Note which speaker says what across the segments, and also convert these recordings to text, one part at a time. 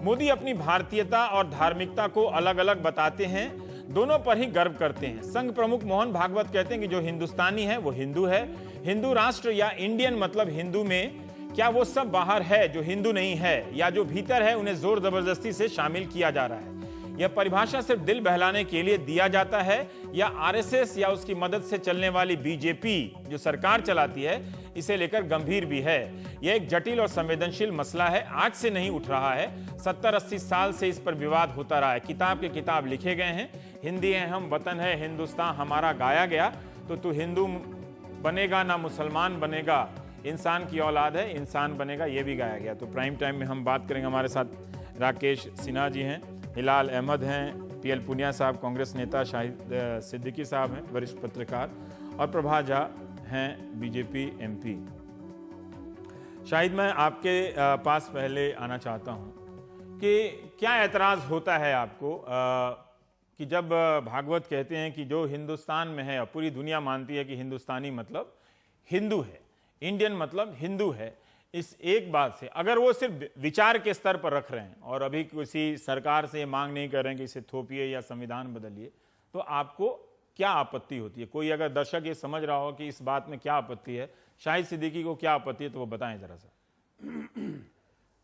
Speaker 1: मोदी अपनी भारतीयता और धार्मिकता को अलग अलग बताते हैं, दोनों पर ही गर्व करते हैं। संघ प्रमुख मोहन भागवत कहते हैं कि जो हिंदुस्तानी है वो हिंदू है। हिंदू राष्ट्र या इंडियन मतलब हिंदू में क्या वो सब बाहर है जो हिंदू नहीं है, या जो भीतर है उन्हें जोर जबरदस्ती से शामिल किया जा रहा है? यह परिभाषा सिर्फ दिल बहलाने के लिए दिया जाता है, या आरएसएस या उसकी मदद से चलने वाली बीजेपी जो सरकार चलाती है इसे लेकर गंभीर भी है? यह एक जटिल और संवेदनशील मसला है, आज से नहीं उठ रहा है। 70-80 साल से इस पर विवाद होता रहा है। किताब के किताब लिखे गए हैं। हिंदी है हम, वतन है हिंदुस्तान हमारा गाया गया। तो तू हिंदू बनेगा ना मुसलमान बनेगा, इंसान की औलाद है इंसान बनेगा, यह भी गाया गया। तो प्राइम टाइम में हम बात करेंगे। हमारे साथ राकेश सिन्हा जी हैं, हिलाल अहमद हैं, पीएल पुनिया साहब कांग्रेस नेता, शाहिद सिद्दीकी साहब हैं वरिष्ठ पत्रकार, और प्रभा झा हैं बीजेपी एमपी। शाहिद, मैं आपके पास पहले आना चाहता हूं कि क्या एतराज़ होता है आपको कि जब भागवत कहते हैं कि जो हिंदुस्तान में है, पूरी दुनिया मानती है कि हिंदुस्तानी मतलब हिंदू है, इंडियन मतलब हिंदू है, इस एक बात से अगर वो सिर्फ विचार के स्तर पर रख रहे हैं और अभी किसी सरकार से ये मांग नहीं कर रहे हैं कि इसे थोपिए या संविधान बदलिए, तो आपको क्या आपत्ति होती है? कोई अगर दर्शक ये समझ रहा हो कि इस बात में क्या आपत्ति है, शाहिद सिद्दीकी को क्या आपत्ति है, तो वो बताएं जरा सा।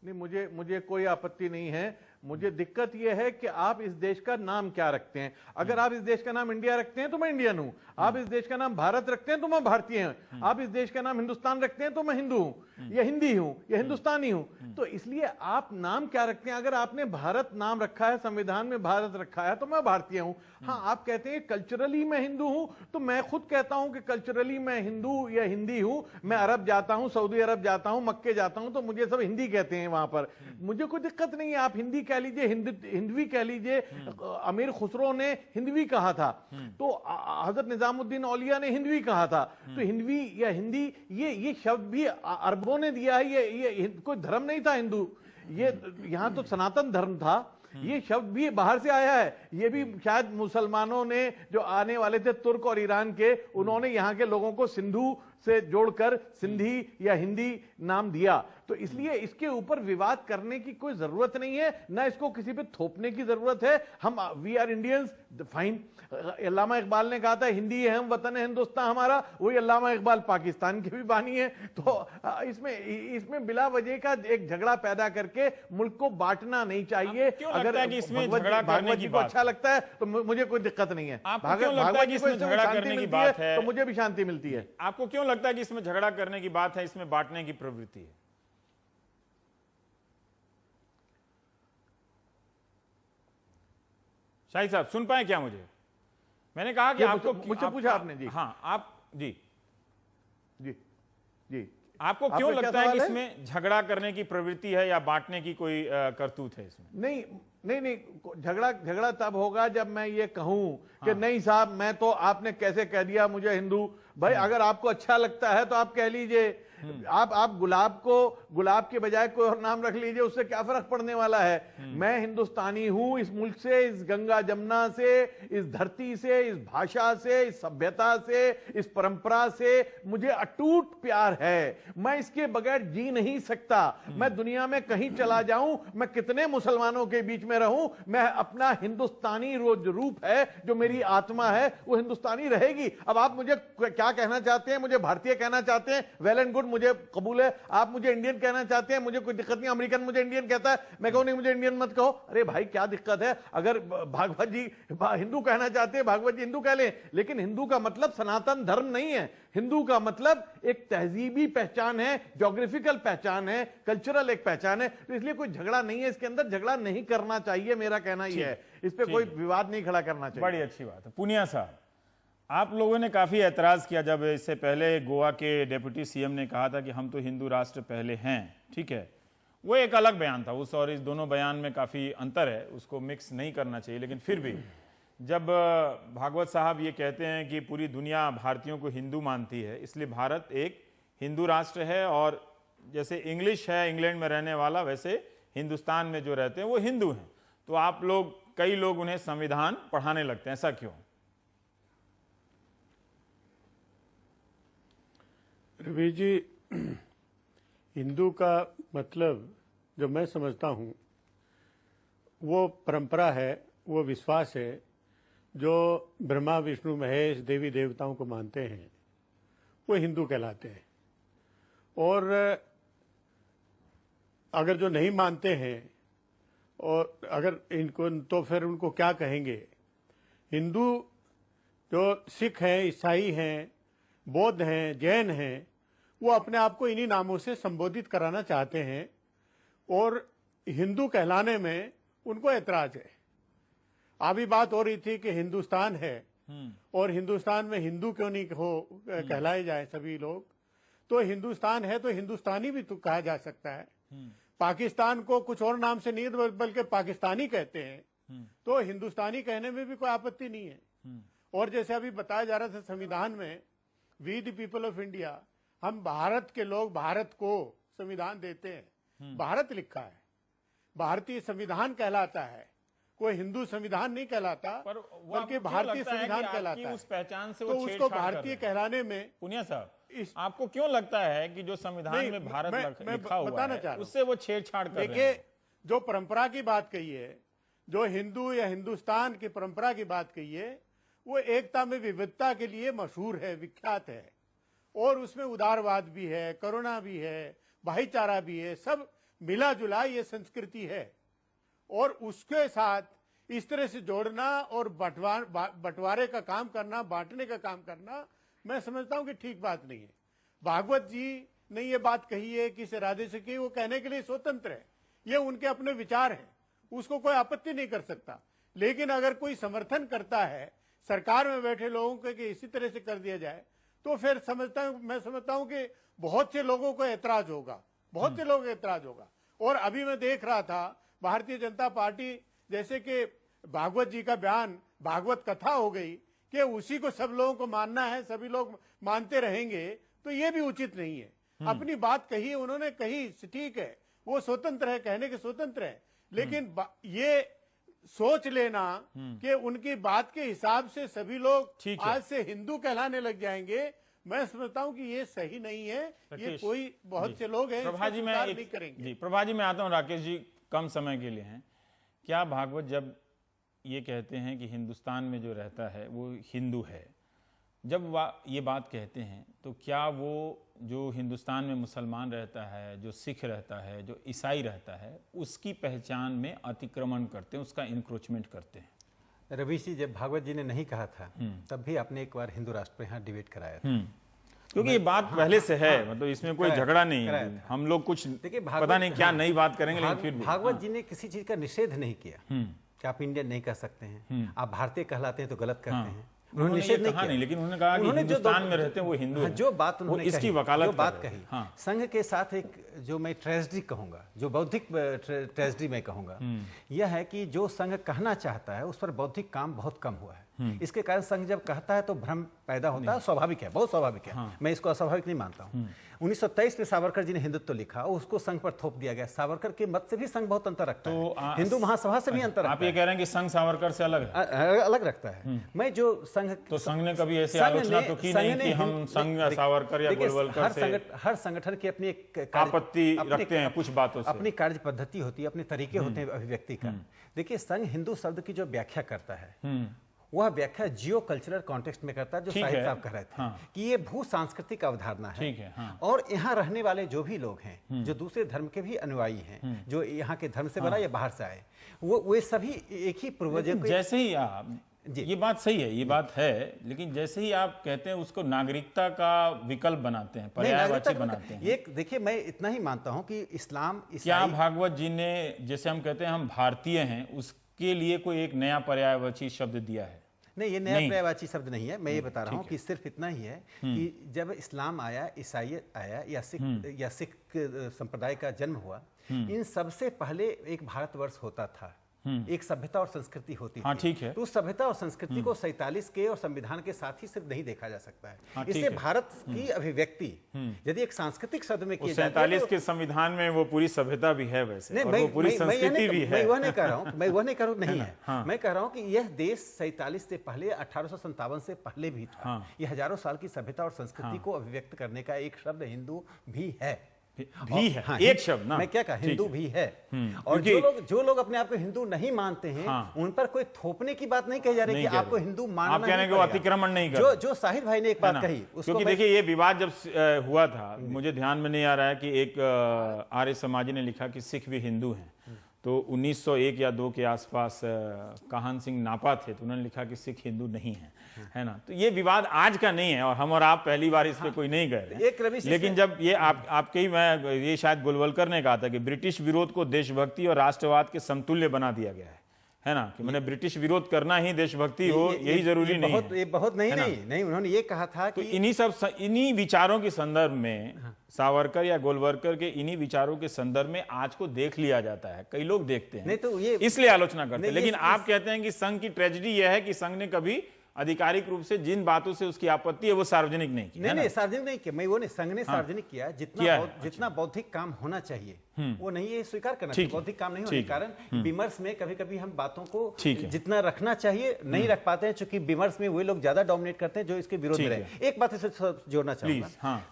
Speaker 2: नहीं, मुझे कोई आपत्ति नहीं है। मुझे दिक्कत यह है कि आप इस देश का नाम क्या रखते हैं। अगर आप इस देश का नाम इंडिया रखते हैं तो मैं इंडियन हूं, आप इस देश का नाम भारत रखते हैं तो मैं भारतीय हूं, आप इस देश का नाम हिंदुस्तान रखते हैं तो मैं हिंदू हूं या हिंदी हूं या हिंदुस्तानी हूं। तो इसलिए आप नाम क्या रखते हैं? अगर आपने भारत नाम रखा है, संविधान में भारत रखा है, तो मैं भारतीय हूं। हाँ, आप कहते हैं कल्चरली मैं हिंदू हूं, तो मैं खुद कहता हूं कि कल्चरली मैं हिंदू या हिंदी हूं। मैं अरब जाता हूं, सऊदी अरब जाता हूं, मक्के जाता हूं, तो मुझे सब हिंदी कहते हैं वहां पर। मुझे कोई दिक्कत नहीं है, आप हिंदी कह लीजिए, हिंदवी कह लीजिए। अमीर खुसरो ने हिंदवी कहा था, तो हजरत निजामुद्दीन औलिया ने हिंदवी कहा था। तो हिंदवी या हिंदी ये शब्द भी अरबों ने दिया है। ये कोई धर्म नहीं था हिंदू, ये यहां तो सनातन धर्म था। ये शब्द भी बाहर से आया है। ये भी शायद मुसलमानों ने जो आने वाले थे तुर्क और ईरान के, उन्होंने यहाँ के लोगों को सिंधु से जोड़कर सिंधी या हिंदी नाम दिया। तो इसलिए इसके ऊपर विवाद करने की कोई जरूरत नहीं है, ना इसको किसी पे थोपने की जरूरत है। हम वी आर इंडियंस, फाइन। अल्लामा इकबाल ने कहा था हिंदी है हम, वतन है हिंदुस्तान हमारा। वही अल्लामा इकबाल पाकिस्तान के भी बानी है। तो इसमें बिला वजह का एक झगड़ा पैदा करके मुल्क को बांटना नहीं चाहिए। अगर भागवत जी को अच्छा लगता है तो मुझे कोई दिक्कत नहीं है। भागवत जी को झगड़ा करने की बात है तो मुझे भी शांति मिलती है।
Speaker 1: आपको क्यों लगता है कि इसमें झगड़ा करने की बात है, इसमें बांटने की प्रवृत्ति है? शाहिद साहब सुन पाए क्या मुझे? मैंने कहा कि आपको
Speaker 2: मुझसे पूछा आपने जी।
Speaker 1: हाँ, आप जी
Speaker 2: जी जी
Speaker 1: आपको क्यों लगता है कि इसमें झगड़ा करने की प्रवृत्ति है या बांटने की कोई करतूत है इसमें?
Speaker 2: नहीं, झगड़ा तब होगा जब मैं ये कहूं कि नहीं साहब, मैं तो, आपने कैसे कह दिया मुझे हिंदू। भाई अगर आपको अच्छा लगता है तो आप कह लीजिए। आप गुलाब के बजाय कोई और नाम रख लीजिए, उससे क्या फर्क पड़ने वाला है। मैं हिंदुस्तानी हूं, इस मुल्क से, इस गंगा जमुना से, इस धरती से, इस भाषा से, इस सभ्यता से, इस परंपरा से मुझे अटूट प्यार है। मैं इसके बगैर जी नहीं सकता। मैं दुनिया में कहीं चला जाऊं, मैं कितने मुसलमानों के बीच में रहूं, मैं अपना हिंदुस्तानी रूप है जो मेरी आत्मा है वो हिंदुस्तानी रहेगी। अब आप मुझे क्या कहना चाहते हैं? मुझे भारतीय कहना चाहते हैं, वेल एंड गुड, मुझे कबूल है। आप मुझे इंडियन कहना चाहते हैं, मुझे कोई दिक्कत नहीं। अमेरिकन मुझे इंडियन कहता है, मैं कहूं नहीं मुझे इंडियन मत कहो। अरे भाई क्या दिक्कत है? अगर भागवत जी हिंदू कहना चाहते हैं, भागवत जी हिंदू कह लें, लेकिन हिंदू का मतलब सनातन धर्म नहीं है। हिंदू का मतलब एक तहजीबी पहचान है, ज्योग्राफिकल पहचान है, कल्चरल एक पहचान है। तो इसलिए कोई झगड़ा नहीं है इसके अंदर, झगड़ा नहीं करना चाहिए, मेरा कहना यह है। इस पे कोई विवाद नहीं खड़ा करना चाहिए।
Speaker 1: बड़ी अच्छी बात है। पुनिया साहब, आप लोगों ने काफी ऐतराज किया जब इससे पहले गोवा के डिप्टी सीएम ने कहा था कि हम तो हिंदू राष्ट्र पहले हैं। ठीक है, वो एक अलग बयान था, उस और इस दोनों बयान में काफी अंतर है, उसको मिक्स नहीं करना चाहिए। लेकिन फिर भी जब भागवत साहब ये कहते हैं कि पूरी दुनिया भारतीयों को हिंदू मानती है, इसलिए भारत एक हिंदू राष्ट्र है, और जैसे इंग्लिश है इंग्लैंड में रहने वाला, वैसे हिंदुस्तान में जो रहते हैं वो हिंदू हैं, तो आप लोग, कई लोग उन्हें संविधान पढ़ाने लगते हैं, ऐसा क्यों?
Speaker 3: रवि जी, हिंदू का मतलब जो मैं समझता हूँ वो परंपरा है, वो विश्वास है जो ब्रह्मा विष्णु महेश देवी देवताओं को मानते हैं, वो हिंदू कहलाते हैं। और अगर जो नहीं मानते हैं और अगर इनको, तो फिर उनको क्या कहेंगे? हिंदू जो सिख हैं, ईसाई हैं, बौद्ध हैं, जैन हैं, वो अपने आप को इन्हीं नामों से संबोधित कराना चाहते हैं और हिंदू कहलाने में उनको ऐतराज है। अभी बात हो रही थी कि हिंदुस्तान है और हिंदुस्तान में हिंदू क्यों नहीं कहलाए जाए सभी लोग। तो हिंदुस्तान है तो हिंदुस्तानी भी तो कहा जा सकता है। पाकिस्तान को कुछ और नाम से नहीं बल्कि पाकिस्तानी कहते हैं, तो हिंदुस्तानी कहने में भी कोई आपत्ति नहीं है। और जैसे अभी बताया जा रहा था संविधान में, we the people of India, हम भारत के लोग भारत को संविधान देते हैं। भारत लिखा है, भारतीय संविधान कहलाता है, कोई हिंदू संविधान नहीं कहलाता, बल्कि भारतीय संविधान कहलाता है।
Speaker 1: उस पहचान से
Speaker 3: तो उसको भारतीय कहलाने में,
Speaker 1: पुनिया साहब, आपको क्यों लगता है कि जो संविधान में भारत लिखा हुआ है उससे वो छेड़छाड़ कर रहे हैं?
Speaker 3: देखिए, जो परंपरा की बात कही है, जो हिंदू या हिंदुस्तान की परंपरा की बात कही है, वो एकता में विविधता के लिए मशहूर है, विख्यात है। और उसमें उदारवाद भी है, करुणा भी है, भाईचारा भी है, सब मिला जुला ये संस्कृति है। और उसके साथ इस तरह से जोड़ना और बंटवारे का काम करना, बांटने का काम करना, मैं समझता हूं कि ठीक बात नहीं है। भागवत जी ने ये बात कही है कि राधे से की, वो कहने के लिए स्वतंत्र है, ये उनके अपने विचार हैं, उसको कोई आपत्ति नहीं कर सकता। लेकिन अगर कोई समर्थन करता है सरकार में बैठे लोगों को कि इसी तरह से कर दिया जाए, तो फिर मैं समझता हूं कि बहुत से लोगों को ऐतराज होगा, बहुत से लोगों को ऐतराज होगा। और अभी मैं देख रहा था भारतीय जनता पार्टी, जैसे कि भागवत जी का बयान भागवत कथा हो गई कि उसी को सब लोगों को मानना है, सभी लोग मानते रहेंगे, तो ये भी उचित नहीं है। अपनी बात कही, उन्होंने कही, ठीक है, वो स्वतंत्र है, कहने के स्वतंत्र है, लेकिन ये सोच लेना कि उनकी बात के हिसाब से सभी लोग आज से हिंदू कहलाने लग जाएंगे, मैं समझता हूं कि ये सही नहीं है। ये कोई बहुत से लोग हैं,
Speaker 1: प्रभा जी, मैं नहीं करेंगे। जी प्रभा जी, मैं आता हूं, राकेश जी कम समय के लिए हैं। क्या भागवत जब ये कहते हैं कि हिंदुस्तान में जो रहता है वो हिंदू है, जब ये बात कहते हैं, तो क्या वो जो हिंदुस्तान में मुसलमान रहता है, जो सिख रहता है, जो ईसाई रहता है, उसकी पहचान में अतिक्रमण करते हैं, उसका इंक्रोचमेंट करते हैं?
Speaker 4: रवीश जी, जब भागवत जी ने नहीं कहा था तब भी आपने एक बार हिंदू राष्ट्र पर यहाँ डिबेट कराया था,
Speaker 1: क्योंकि ये बात पहले से है, मतलब इसमें कोई झगड़ा नहीं है। हम लोग कुछ पता नहीं क्या नई बात करेंगे, लेकिन फिर
Speaker 4: भागवत जी ने किसी चीज का निषेध नहीं किया कि आप इंडियन नहीं कह सकते हैं, आप भारतीय कहलाते हैं तो गलत करते हैं।
Speaker 1: उन्होंने निषेध नहीं किया, लेकिन उन्होंने कहा कि हिंदुस्तान में रहते हैं वो हिंदू हैं।
Speaker 4: जो बात उन्होंने
Speaker 1: इसकी वकालत,
Speaker 4: जो बात कही, संघ के साथ एक जो मैं ट्रेजेडी कहूंगा, जो बौद्धिक ट्रेजेडी मैं कहूंगा, यह है कि जो संघ कहना चाहता है उस पर बौद्धिक काम बहुत कम हुआ है। इसके कारण संघ जब कहता है तो भ्रम पैदा होता है, स्वाभाविक है, बहुत स्वाभाविक है। मैं इसको अस्वाभाविक नहीं मानता हूँ। 1923 में सावरकर जी ने हिंदुत्व लिखा, उसको संघ पर थोप दिया गया। सावरकर के मत से भी संघ बहुत अंतर रखता है, हिंदू महासभा से भी अंतर रखता है।
Speaker 1: आप ये कह रहे हैं कि संघ सावरकर से अलग है?
Speaker 4: अलग रखता है। मैं जो संघ,
Speaker 1: तो संघ ने कभी ऐसी आलोचना तो की नहीं कि हम संघ सावरकर या गोलवलकर से,
Speaker 4: हर संगठन की अपनी एक
Speaker 1: आपत्ति रखते हैं कुछ बातों से,
Speaker 4: अपनी कार्य पद्धति होती है, अपने तरीके होते हैं अभिव्यक्ति का। देखिए, संघ हिंदू शब्द की जो व्याख्या करता है वह व्याख्या जियो कल्चरल कॉन्टेक्स्ट में करता है, जो साहिब साहब कह रहे थे कि ये भू सांस्कृतिक अवधारणा है। और यहाँ रहने वाले जो भी लोग हैं, जो दूसरे धर्म के भी अनुयायी हैं, जो यहाँ के धर्म से बना या बाहर से आए, वो सभी एक ही पूर्वज।
Speaker 1: जैसे ही आप, ये बात सही है, ये बात है, लेकिन जैसे ही आप कहते हैं उसको नागरिकता का विकल्प बनाते हैं, पर्यायवाची बनाते हैं।
Speaker 4: एक देखिए, मैं इतना ही मानता हूँ कि इस्लाम,
Speaker 1: क्या भागवत जी ने, जैसे हम कहते हैं हम भारतीय हैं, उसके लिए कोई एक नया पर्यायवाची शब्द दिया है?
Speaker 4: नहीं, ये नया पर्यायवाची शब्द नहीं है। मैं ये बता रहा हूँ कि सिर्फ इतना ही है कि जब इस्लाम आया, ईसाईयत आया या सिख संप्रदाय का जन्म हुआ, इन सबसे पहले एक भारतवर्ष होता था, एक सभ्यता और संस्कृति होती थी।
Speaker 1: ठीक है।
Speaker 4: तो उस सभ्यता और संस्कृति को 47 के और संविधान के साथ ही सिर्फ नहीं देखा जा सकता है। इससे भारत की अभिव्यक्ति यदि एक सांस्कृतिक शब्द में की जाती है,
Speaker 1: 47 के संविधान में वो पूरी सभ्यता भी है वैसे, और वो पूरी संस्कृति भी है।
Speaker 4: मैं वह नहीं कह रहा हूँ, नहीं है। मैं कह रहा हूँ कि यह देश 47 से पहले, 1857 से पहले भी था। यह हजारों साल की सभ्यता और संस्कृति को अभिव्यक्त करने का एक शब्द हिंदू भी है।
Speaker 1: भी है,
Speaker 4: हाँ,
Speaker 1: एक शब्द ना।
Speaker 4: मैं क्या कहा,
Speaker 1: ठीक
Speaker 4: हिंदू
Speaker 1: है।
Speaker 4: भी है। और
Speaker 1: क्योंकि-
Speaker 4: जो लोग अपने आप को हिंदू नहीं मानते हैं,
Speaker 1: हाँ।
Speaker 4: उन पर कोई थोपने की बात नहीं कही जा रही
Speaker 1: नहीं
Speaker 4: कि
Speaker 1: कह
Speaker 4: आपको
Speaker 1: रहे।
Speaker 4: हिंदू मानना
Speaker 1: आप कह रहे हैं
Speaker 4: ही
Speaker 1: कि वो
Speaker 4: पड़ेगा।
Speaker 1: अतिक्रमण नहीं कर
Speaker 4: जो शाहिद भाई ने एक
Speaker 1: है
Speaker 4: बात
Speaker 1: ना?
Speaker 4: कही, उसको
Speaker 1: क्योंकि
Speaker 4: मैं-
Speaker 1: देखिए ये विवाद जब हुआ था, मुझे ध्यान में नहीं आ रहा है कि एक आर्य समाजी ने लिखा कि सिख भी हिंदू हैं, तो 1901 या 2 के आसपास काहन सिंह नापा थे, तो उन्होंने लिखा कि सिख हिंदू नहीं है, है ना। तो ये विवाद आज का नहीं है और हम और आप पहली बार इस पे कोई नहीं गए हैं।
Speaker 4: एक रवि
Speaker 1: लेकिन जब ये आपके ही, मैं ये शायद गोलवलकर ने कहा था कि ब्रिटिश विरोध को देशभक्ति और राष्ट्रवाद के समतुल्य बना दिया गया है ना, कि मैंने ब्रिटिश विरोध करना ही देशभक्ति हो, यही जरूरी नहीं है।
Speaker 4: ये बहुत नहीं, उन्होंने ये कहा था
Speaker 1: तो
Speaker 4: कि
Speaker 1: इन्हीं विचारों के संदर्भ में सावरकर या गोलवलकर के इन्हीं विचारों के संदर्भ में आज को देख लिया जाता है, कई लोग देखते हैं,
Speaker 4: नहीं तो ये
Speaker 1: इसलिए आलोचना करते हैं।
Speaker 4: नहीं,
Speaker 1: लेकिन आप कहते हैं कि संघ की ट्रेजेडी यह है कि संघ ने कभी आधिकारिक रूप से जिन बातों से उसकी आपत्ति है वो सार्वजनिक नहीं की।
Speaker 4: नहीं, सार्वजनिक नहीं किया, मैं वो नहीं, संघ ने सार्वजनिक किया, जितना बौद्धिक काम होना चाहिए वो नहीं, ये स्वीकार करना चाहिए, बौद्धिक काम नहीं होने के कारण विमर्श में कभी कभी हम बातों को जितना रखना चाहिए नहीं रख पाते हैं, क्योंकि विमर्श में वही लोग ज्यादा डोमिनेट करते हैं जो इसके विरोध में रहे। एक बात इसे जोड़ना चाहूंगा,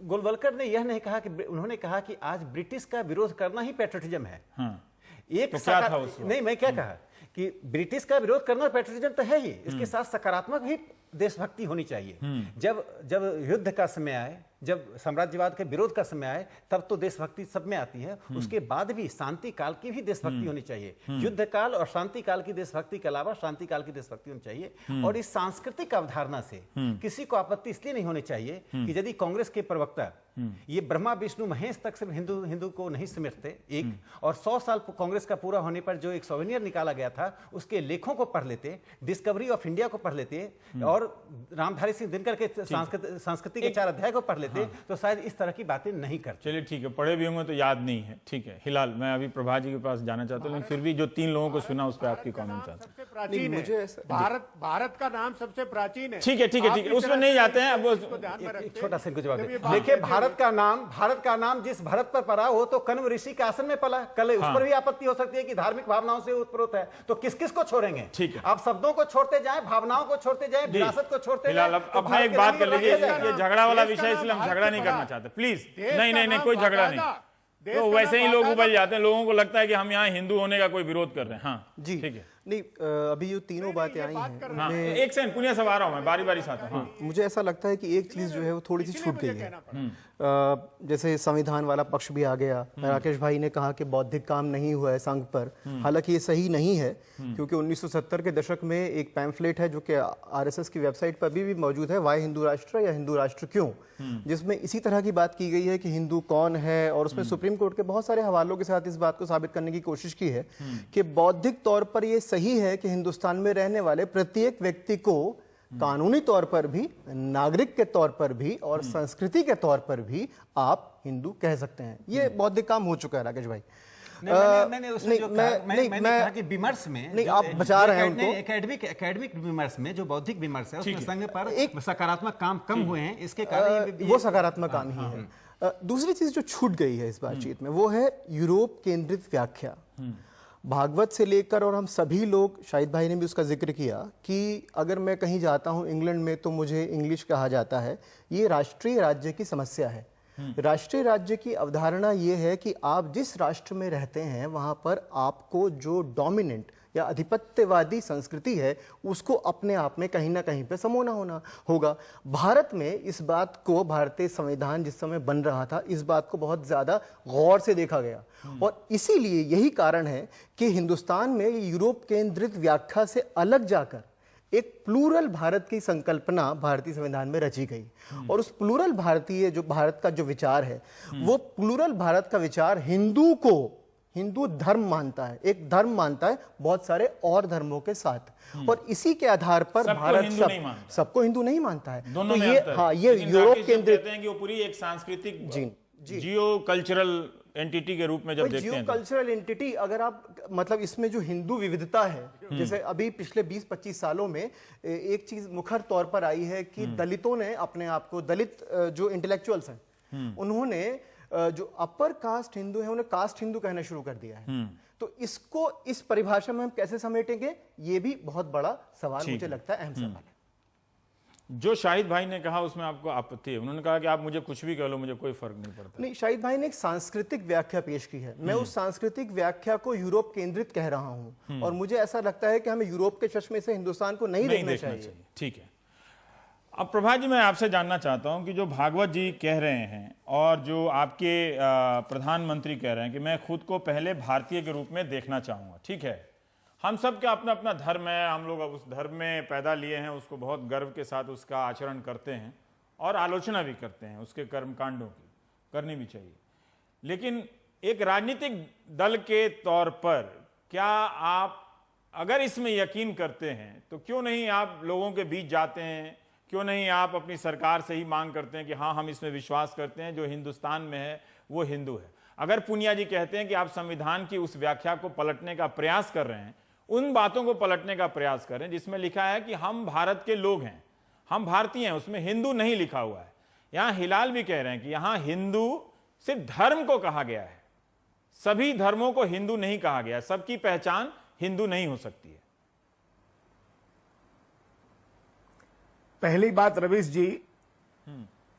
Speaker 4: गोलवलकर ने यह नहीं कहा कि, उन्होंने कहा कि आज ब्रिटिश का विरोध करना ही पेट्रियटिज्म है। एक
Speaker 1: तो क्या था उसमें?
Speaker 4: नहीं, मैं क्या कहा कि ब्रिटिश का विरोध करना पेट्रियटिज्म तो है ही, इसके साथ सकारात्मक भी देशभक्ति होनी चाहिए। जब युद्ध का समय आए, जब साम्राज्यवाद के विरोध का समय आए, तब तो देशभक्ति सब में आती है, उसके बाद भी शांति काल की भी देशभक्ति होनी चाहिए। युद्ध काल और शांति काल की देशभक्ति के अलावा शांति काल की देशभक्ति होनी चाहिए। और इस सांस्कृतिक अवधारणा से किसी को आपत्ति इसलिए नहीं होनी चाहिए कि यदि कांग्रेस के प्रवक्ता ये ब्रह्मा विष्णु महेश तक सिर्फ हिंदू को नहीं समेटते, एक और 100 साल कांग्रेस का पूरा होने पर जो एक सोवेनियर निकाला गया था उसके लेखों को पढ़ लेते, डिस्कवरी ऑफ इंडिया को पढ़ लेते और रामधारी सिंह दिनकर के संस्कृति के 4 अध्याय को पढ़ लेते, तो शायद इस तरह की बातें नहीं करते।
Speaker 1: चलिए ठीक है, पढ़े भी होंगे तो याद नहीं है, ठीक है। हिलाल, मैं अभी प्रभा जी के पास जाना चाहता हूँ, लेकिन फिर भी जो 3 लोगों को सुना उस पर आपकी कमेंट चाहता हूँ।
Speaker 3: सबसे प्राचीन है, भारत का नाम सबसे प्राचीन है।
Speaker 1: ठीक है, उसमें नहीं जाते हैं। अब
Speaker 4: छोटा सा कुछ जवाब देखिए, भारत का नाम जिस भरत पर पड़ा हो तो कण्व ऋषि के आसन में पला, कल उस पर भी आपत्ति हो सकती है कि धार्मिक भावनाओं से उत्प्रोत है, तो किस किस को छोड़ेंगे?
Speaker 1: ठीक है,
Speaker 4: आप शब्दों को छोड़ते जाएं, भावनाओं को छोड़ते जाएं, विरासत को छोड़ते जाएं।
Speaker 1: अब मैं एक बात कर लीजिए, ये झगड़ा वाला विषय, इसलिए हम झगड़ा नहीं करना चाहते, प्लीज। नहीं, कोई झगड़ा नहीं, तो वैसे ही लोग उबल जाते हैं, लोगों को लगता है कि हम यहाँ हिंदू होने का कोई विरोध कर रहे हैं। हाँ
Speaker 5: जी,
Speaker 1: ठीक है।
Speaker 5: नहीं, अभी जो तीनों बातें आई हैं,
Speaker 1: हाँ, एक सेकंड, पुनिया सब आ रहा हूं मैं, बारी से आता हूं।
Speaker 5: मुझे ऐसा लगता है कि एक चीज जो है वो थोड़ी सी छूट गई है। जैसे संविधान वाला पक्ष भी आ गया, राकेश भाई ने कहा कि बौद्धिक काम नहीं हुआ है संघ पर, हालांकि ये सही नहीं है, क्योंकि 1970 के दशक में एक पैम्फलेट है जो कि आरएसएस की वेबसाइट पर भी मौजूद है, वाई हिंदू राष्ट्र या हिंदू राष्ट्र क्यों, जिसमें इसी तरह की बात की गई है कि हिंदू कौन है, और उसमें सुप्रीम कोर्ट के बहुत सारे हवालों के साथ इस बात को साबित करने की कोशिश की है कि बौद्धिक तौर पर यह सही है कि हिंदुस्तान में रहने वाले प्रत्येक व्यक्ति को कानूनी तौर पर भी, नागरिक के तौर पर भी और संस्कृति के तौर पर भी आप हिंदू कह सकते हैं। ये बौद्धिक काम हो चुका है राकेश भाई।
Speaker 4: मैंने कहा कि विमर्श में
Speaker 5: नहीं, आप बचा रहे हैं उनको।
Speaker 4: एकेडमिक विमर्श में जो बौद्धिक विमर्श है उसमें संघ पर एक सकारात्मक काम कम हुए हैं, इसके कारण
Speaker 5: वो सकारात्मक काम ही है। दूसरी चीज जो छूट गई है इस बातचीत में वो है यूरोप केंद्रित व्याख्या। भागवत से लेकर, और हम सभी लोग, शाहिद भाई ने भी उसका जिक्र किया कि अगर मैं कहीं जाता हूं इंग्लैंड में तो मुझे इंग्लिश कहा जाता है। ये राष्ट्रीय राज्य की समस्या है। राष्ट्रीय राज्य की अवधारणा ये है कि आप जिस राष्ट्र में रहते हैं वहां पर आपको जो डोमिनेंट या अधिपत्यवादी संस्कृति है उसको अपने आप में कहीं ना कहीं पे समोना होगा। भारत में इस बात को, भारतीय संविधान जिस समय बन रहा था, इस बात को बहुत ज्यादा गौर से देखा गया, और इसीलिए यही कारण है कि हिंदुस्तान में यूरोप केंद्रित व्याख्या से अलग जाकर एक प्लूरल भारत की संकल्पना भारतीय संविधान में रची गई। और उस प्लूरल भारतीय जो भारत का जो विचार है, वो प्लूरल भारत का विचार हिंदू को हिंदू धर्म मानता है, एक धर्म मानता है बहुत सारे और धर्मों के साथ, और इसी के आधार पर भारत सबको हिंदू नहीं मानता है।
Speaker 1: दोनों
Speaker 5: तो
Speaker 1: में
Speaker 5: ये, हाँ, ये यूरोप केंद्रित
Speaker 1: कहते हैं कि वो पूरी एक सांस्कृतिक जियो कल्चरल एंटिटी के रूप में जब देखते हैं,
Speaker 5: जियो कल्चरल एंटिटी, अगर आप मतलब इसमें जो हिंदू विविधता है, जैसे अभी पिछले 20-25 सालों में एक चीज मुखर तौर पर आई है कि दलितों ने अपने आप को, दलित जो इंटेलेक्चुअल्स हैं, उन्होंने जो अपर कास्ट हिंदू है उन्हें कास्ट हिंदू कहना शुरू कर दिया है। तो इसको इस परिभाषा में हम कैसे समेटेंगे, ये भी बहुत बड़ा सवाल मुझे लगता है, अहम सवाल है।
Speaker 1: जो शाहिद भाई ने कहा उसमें आपको आपत्ति है? उन्होंने कहा कि आप मुझे कुछ भी कह लो, मुझे कोई फर्क नहीं पड़ता।
Speaker 5: नहीं, शाहिद भाई ने एक सांस्कृतिक व्याख्या पेश की है। मैं उस सांस्कृतिक व्याख्या को यूरोप केंद्रित कह रहा हूं, और मुझे ऐसा लगता है कि हमें यूरोप के चश्मे से हिंदुस्तान को नहीं देखना चाहिए।
Speaker 1: ठीक है। अब प्रभात जी, मैं आपसे जानना चाहता हूं कि जो भागवत जी कह रहे हैं और जो आपके प्रधानमंत्री कह रहे हैं कि मैं खुद को पहले भारतीय के रूप में देखना चाहूंगा, ठीक है, हम सब का अपना अपना धर्म है, हम लोग अब उस धर्म में पैदा लिए हैं, उसको बहुत गर्व के साथ उसका आचरण करते हैं और आलोचना भी करते हैं उसके कर्मकांडों की, करनी भी चाहिए। लेकिन एक राजनीतिक दल के तौर पर क्या आप अगर इसमें यकीन करते हैं तो क्यों नहीं आप लोगों के बीच जाते हैं? क्यों नहीं आप अपनी सरकार से ही मांग करते हैं कि हाँ, हम इसमें विश्वास करते हैं, जो हिंदुस्तान में है वो हिंदू है? अगर पूनिया जी कहते हैं कि आप संविधान की उस व्याख्या को पलटने का प्रयास कर रहे हैं, उन बातों को पलटने का प्रयास करें जिसमें लिखा है कि हम भारत के लोग हैं, हम भारतीय हैं, उसमें हिंदू नहीं लिखा हुआ है। यहां हिलाल भी कह रहे हैं कि यहां हिंदू सिर्फ धर्म को कहा गया है, सभी धर्मों को हिंदू नहीं कहा गया, सबकी पहचान हिंदू नहीं हो सकती है।
Speaker 6: पहली बात रवीश जी,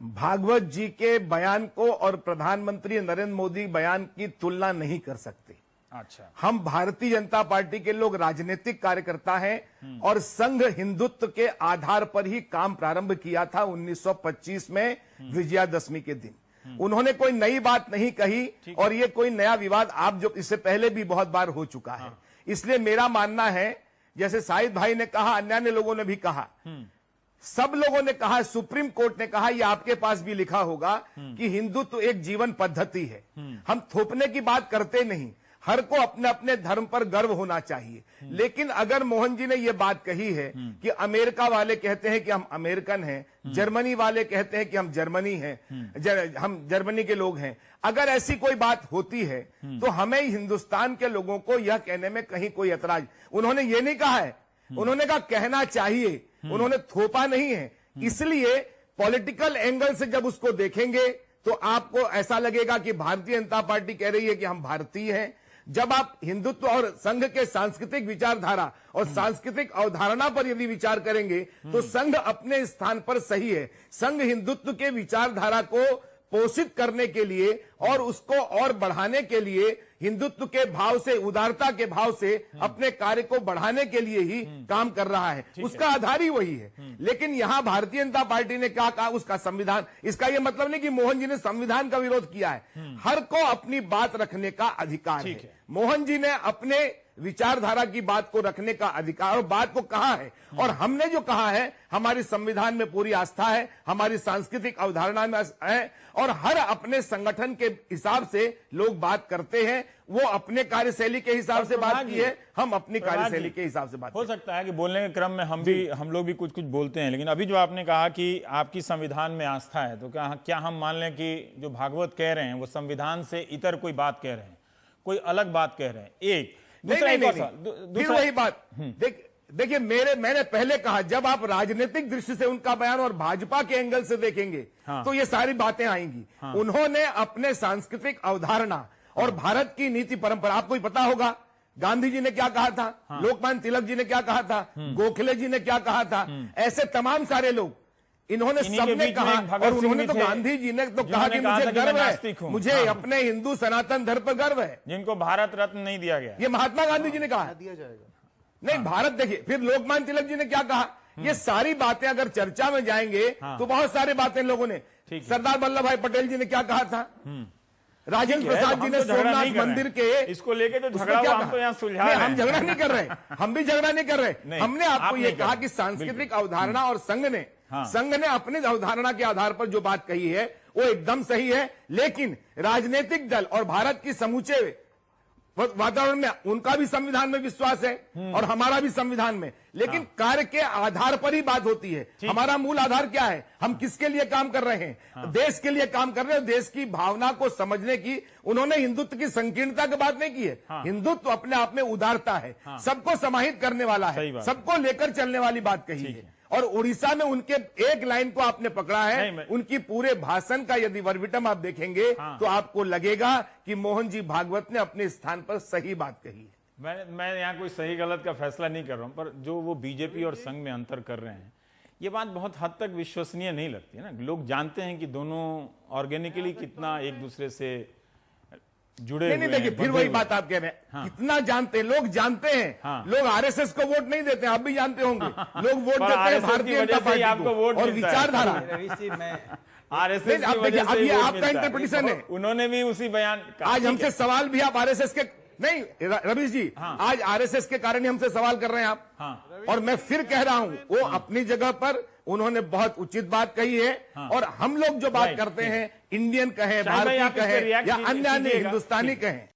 Speaker 6: भागवत जी के बयान को और प्रधानमंत्री नरेंद्र मोदी बयान की तुलना नहीं कर सकते।
Speaker 1: अच्छा,
Speaker 6: हम भारतीय जनता पार्टी के लोग राजनीतिक कार्यकर्ता हैं और संघ हिंदुत्व के आधार पर ही काम प्रारंभ किया था 1925 में विजयादशमी के दिन। उन्होंने कोई नई बात नहीं कही और ये कोई नया विवाद आप जो इससे पहले भी बहुत बार हो चुका है। इसलिए मेरा मानना है, जैसे शाहिद भाई ने कहा, अन्य लोगों ने भी कहा, सब लोगों ने कहा, सुप्रीम कोर्ट ने कहा, ये आपके पास भी लिखा होगा कि हिंदुत्व एक जीवन पद्धति है। हम थोपने की बात करते नहीं, हर को अपने अपने धर्म पर गर्व होना चाहिए। लेकिन अगर मोहन जी ने यह बात कही है कि अमेरिका वाले कहते हैं कि हम अमेरिकन हैं, जर्मनी वाले कहते हैं कि हम जर्मनी हैं, हम जर्मनी के लोग हैं, अगर ऐसी कोई बात होती है तो हमें हिंदुस्तान के लोगों को यह कहने में कहीं कोई ऐतराज, उन्होंने ये नहीं कहा है, उन्होंने कहा कहना चाहिए, उन्होंने थोपा नहीं है। इसलिए पॉलिटिकल एंगल से जब उसको देखेंगे तो आपको ऐसा लगेगा कि भारतीय जनता पार्टी कह रही है कि हम भारतीय हैं। जब आप हिंदुत्व और संघ के सांस्कृतिक विचारधारा और सांस्कृतिक अवधारणा पर यदि विचार करेंगे तो संघ अपने स्थान पर सही है। संघ हिंदुत्व के विचारधारा को पोषित करने के लिए और उसको और बढ़ाने के लिए, हिंदुत्व के भाव से, उदारता के भाव से अपने कार्य को बढ़ाने के लिए ही काम कर रहा है, उसका आधार ही वही है। लेकिन यहां भारतीय जनता पार्टी ने क्या कहा, उसका संविधान, इसका यह मतलब नहीं कि मोहन जी ने संविधान का विरोध किया है। हर को अपनी बात रखने का अधिकार है। मोहन जी ने अपने विचारधारा की बात को रखने का अधिकार और बात को कहा है, और हमने जो कहा है, हमारी संविधान में पूरी आस्था है, हमारी सांस्कृतिक अवधारणा में है, और हर अपने संगठन के हिसाब से लोग बात करते हैं। वो अपने कार्यशैली के हिसाब से बात की है, हम अपनी कार्यशैली के हिसाब से बात
Speaker 1: हो सकता है कि बोलने के क्रम में हम लोग भी कुछ कुछ बोलते हैं। लेकिन अभी जो आपने कहा कि आपकी संविधान में आस्था है, तो क्या हम मान लें कि जो भागवत कह रहे हैं वो संविधान से इतर कोई बात कह रहे हैं, कोई अलग बात कह रहे हैं? एक
Speaker 6: फिर वही बात देखिए, मैंने पहले कहा, जब आप राजनीतिक दृष्टि से उनका बयान और भाजपा के एंगल से देखेंगे तो ये सारी बातें आएंगी। उन्होंने अपने सांस्कृतिक अवधारणा और भारत की नीति परंपरा, आपको ही पता होगा गांधी जी ने क्या कहा था, लोकमान्य तिलक जी ने क्या कहा था, गोखले जी ने क्या कहा था, ऐसे तमाम सारे लोग, इन्होंने सबने कहा। और उन्होंने तो, गांधी जी ने तो कहा कि मुझे गर्व है, मुझे अपने हिंदू सनातन धर्म पर गर्व है,
Speaker 1: जिनको भारत रत्न नहीं दिया गया।
Speaker 6: ये महात्मा गांधी जी ने कहा, दिया जाएगा नहीं भारत। देखिए, फिर लोकमान्य तिलक जी ने क्या कहा। ये सारी बातें अगर चर्चा में जाएंगे तो बहुत सारी बातें लोगों ने, सरदार वल्लभ भाई पटेल जी ने क्या कहा था, राजेंद्र प्रसाद जी ने सोमनाथ मंदिर के,
Speaker 1: इसको लेके तो झगड़ा हम तो यहाँ सुलझा रहे हैं।
Speaker 6: हम झगड़ा नहीं कर रहे, हम भी झगड़ा नहीं कर रहे। हमने आपको ये कहा कि सांस्कृतिक अवधारणा और संघ ने अपनी अवधारणा के आधार पर जो बात कही है वो एकदम सही है। लेकिन राजनीतिक दल और भारत की समूचे वातावरण में उनका भी संविधान में विश्वास है और हमारा भी संविधान में, लेकिन कार्य के आधार पर ही बात होती है। हमारा मूल आधार क्या है, हम किसके लिए काम कर रहे हैं, देश के लिए काम कर रहे हैं। देश की भावना को समझने की उन्होंने हिंदुत्व की संकीर्णता की बात नहीं की है। हिंदुत्व अपने आप में उदारता है, सबको समाहित करने वाला है, सबको लेकर चलने वाली बात कही है। और उड़ीसा में उनके एक लाइन को आपने पकड़ा है, उनकी पूरे भाषण का यदि वर्बिटम आप देखेंगे तो आपको लगेगा कि मोहन जी भागवत ने अपने स्थान पर सही बात कही है।
Speaker 1: मैं यहाँ कोई सही गलत का फैसला नहीं कर रहा हूं, पर जो वो बीजेपी और संघ में अंतर कर रहे हैं ये बात बहुत हद तक विश्वसनीय नहीं लगती है ना। लोग जानते हैं कि दोनों ऑर्गेनिकली कितना एक दूसरे से जुड़े
Speaker 6: नहीं
Speaker 1: हुए
Speaker 6: नहीं, देखिए
Speaker 1: हैं,
Speaker 6: फिर
Speaker 1: बंधे
Speaker 6: वही
Speaker 1: हुए
Speaker 6: बात आप कह रहे हैं, कितना जानते हैं लोग, जानते हैं
Speaker 1: हाँ।
Speaker 6: लोग आरएसएस को वोट नहीं देते, आप भी जानते होंगे, लोग वोट
Speaker 1: पर
Speaker 6: देते हैं
Speaker 1: RSS की
Speaker 6: भारतीय
Speaker 1: वजह
Speaker 6: जनता
Speaker 1: से ही
Speaker 6: पार्टी
Speaker 1: आपको वोट
Speaker 6: को और
Speaker 1: मिलता है।
Speaker 6: विचारधारा।
Speaker 4: रवि जी, मैं
Speaker 1: आरएसएस
Speaker 6: नहीं,
Speaker 1: की
Speaker 6: अब
Speaker 1: वजह
Speaker 6: देखिए,
Speaker 1: से
Speaker 6: अब
Speaker 1: ही
Speaker 6: ये
Speaker 1: वोट
Speaker 6: आपका
Speaker 1: मिलता है।
Speaker 6: इंटरप्रिटेशन है।
Speaker 1: उन्होंने भी उसी बयान
Speaker 6: आज हमसे सवाल भी आप आरएसएस के नहीं, रवीश जी, आज आरएसएस के कारण ही हमसे सवाल कर रहे हैं आप।
Speaker 1: हाँ।
Speaker 6: और मैं फिर कह रहा हूं, वो अपनी जगह पर उन्होंने बहुत उचित बात कही है। और हम लोग जो बात
Speaker 1: राइट,
Speaker 6: करते हैं, इंडियन कहें,
Speaker 1: शाहिद भाई,
Speaker 6: भारतीय
Speaker 1: आप इस पे
Speaker 6: कहें
Speaker 1: रिएक्ट
Speaker 6: या
Speaker 1: कीजिए-
Speaker 6: अन्य
Speaker 1: कीजिएगा।
Speaker 6: हिंदुस्तानी
Speaker 1: ठीक।
Speaker 6: कहें,